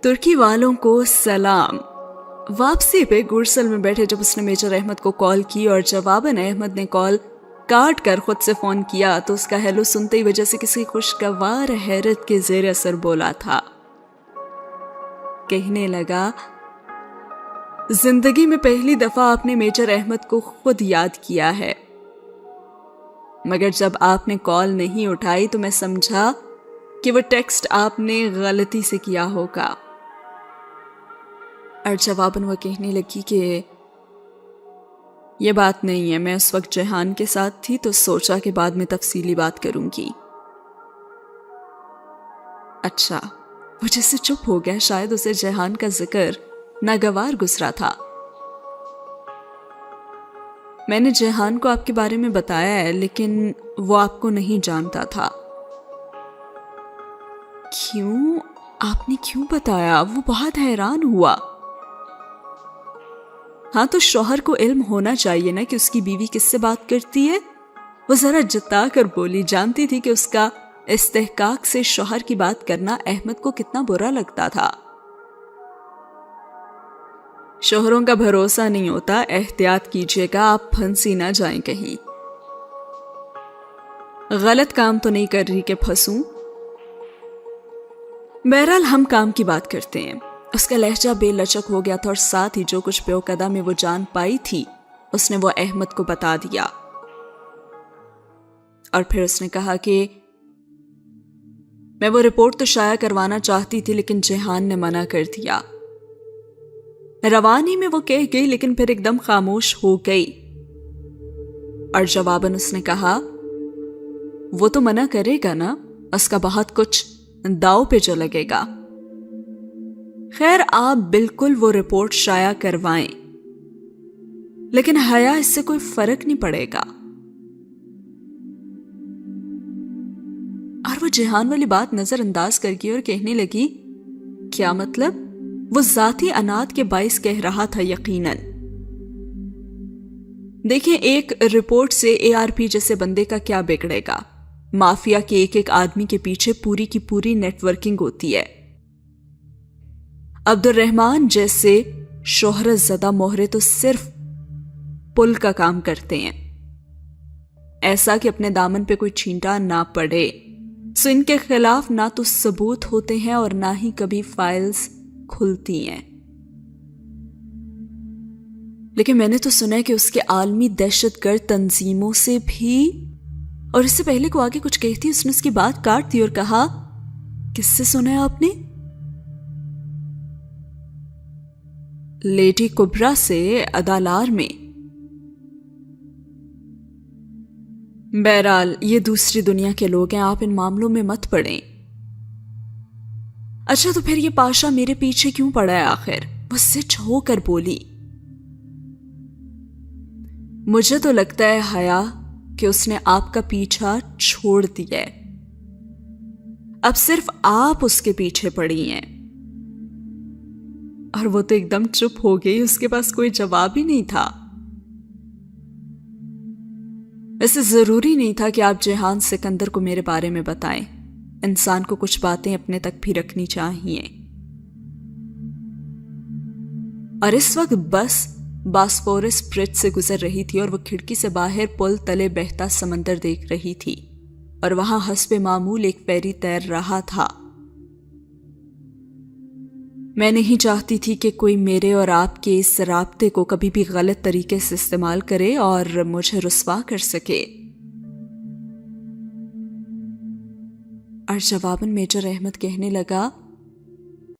तुर्की वालों को सलाम। वापसी पे गुरसल में बैठे जब उसने मेजर अहमद को कॉल की और जवाबन अहमद ने कॉल काट कर खुद से फोन किया तो उसका हेलो सुनते ही वजह से किसी खुशगवार हैरत के जेर असर बोला था। कहने लगा, जिंदगी में पहली दफा आपने मेजर अहमद को खुद याद किया है, मगर जब आपने कॉल नहीं उठाई तो मैं समझा कि वो टेक्स्ट आपने गलती से किया होगा। और जवाबन वो कहने लगी कि ये बात नहीं है, मैं उस वक्त जहान के साथ थी तो सोचा कि बाद में तफसीली बात करूंगी। अच्छा, वो जैसे चुप हो गया, शायद उसे जहान का जिक्र नागवार गुजरा था। मैंने जहान को आपके बारे में बताया है, लेकिन वो आपको नहीं जानता था। क्यों? आपने क्यों बताया? वो बहुत हैरान हुआ। हाँ, तो शौहर को इल्म होना चाहिए ना कि उसकी बीवी किससे बात करती है। वो जरा जता कर बोली, जानती थी कि उसका इस्तेहकाक से शौहर की बात करना अहमद को कितना बुरा लगता था। शौहरों का भरोसा नहीं होता, एहतियात कीजिएगा, आप फंसी ना जाएं कहीं। गलत काम तो नहीं कर रही कि फंसूं। बहरहाल हम काम की बात करते हैं। उसका लहजा बेलचक हो गया था और साथ ही जो कुछ बेवकदा में वो जान पाई थी उसने वो अहमद को बता दिया। और फिर उसने कहा कि मैं वो रिपोर्ट तो शाया करवाना चाहती थी, लेकिन जहान ने मना कर दिया। रवानी में वो कह गई, लेकिन फिर एकदम खामोश हो गई। और जवाबन उसने कहा, वो तो मना करेगा ना, उसका बहुत कुछ दाव पे जो लगेगा। खैर, आप बिल्कुल वो रिपोर्ट शाया करवाएं, लेकिन हया इससे कोई फर्क नहीं पड़ेगा। और वो जहान वाली बात नजरअंदाज करके और कहने लगी, क्या मतलब? वो जाती अनाद के बाइस कह रहा था। यकीनन देखिए, एक रिपोर्ट से एआरपी जैसे बंदे का क्या बिगड़ेगा। माफिया के एक एक आदमी के पीछे पूरी की पूरी नेटवर्किंग होती है। अब्दुर्रहमान जैसे शोहरत ज़दा मोहरे तो सिर्फ पुल का काम करते हैं, ऐसा कि अपने दामन पे कोई छींटा ना पड़े। सो इनके खिलाफ ना तो सबूत होते हैं और ना ही कभी फाइल्स खुलती हैं। लेकिन मैंने तो सुना है कि उसके आलमी दहशतगर्द तंजीमों से भी। और इससे पहले को आगे कुछ कहती उसने उसकी बात काट दी और कहा, किससे सुना है आपने? लेडी कुबरा से, अदालार में। बहरहाल ये दूसरी दुनिया के लोग हैं, आप इन मामलों में मत पड़ें। अच्छा, तो फिर ये पाशा मेरे पीछे क्यों पड़ा है आखिर? वो सिच होकर बोली, मुझे तो लगता है हया कि उसने आपका पीछा छोड़ दिया है। अब सिर्फ आप उसके पीछे पड़ी हैं। और वो तो एकदम चुप हो गई, उसके पास कोई जवाब ही नहीं था। वैसे जरूरी नहीं था कि आप जहान सिकंदर को मेरे बारे में बताएं। इंसान को कुछ बातें अपने तक भी रखनी चाहिए। और इस वक्त बस बास्फोरस ब्रिज से गुजर रही थी और वो खिड़की से बाहर पुल तले बहता समंदर देख रही थी और वहां हस्बे मामूल एक फेरी तैर रहा था। मैं नहीं चाहती थी कि कोई मेरे और आपके इस राब्ते को कभी भी गलत तरीके से इस्तेमाल करे और मुझे रुस्वा कर सके। और जवाबन मेजर अहमद कहने लगा,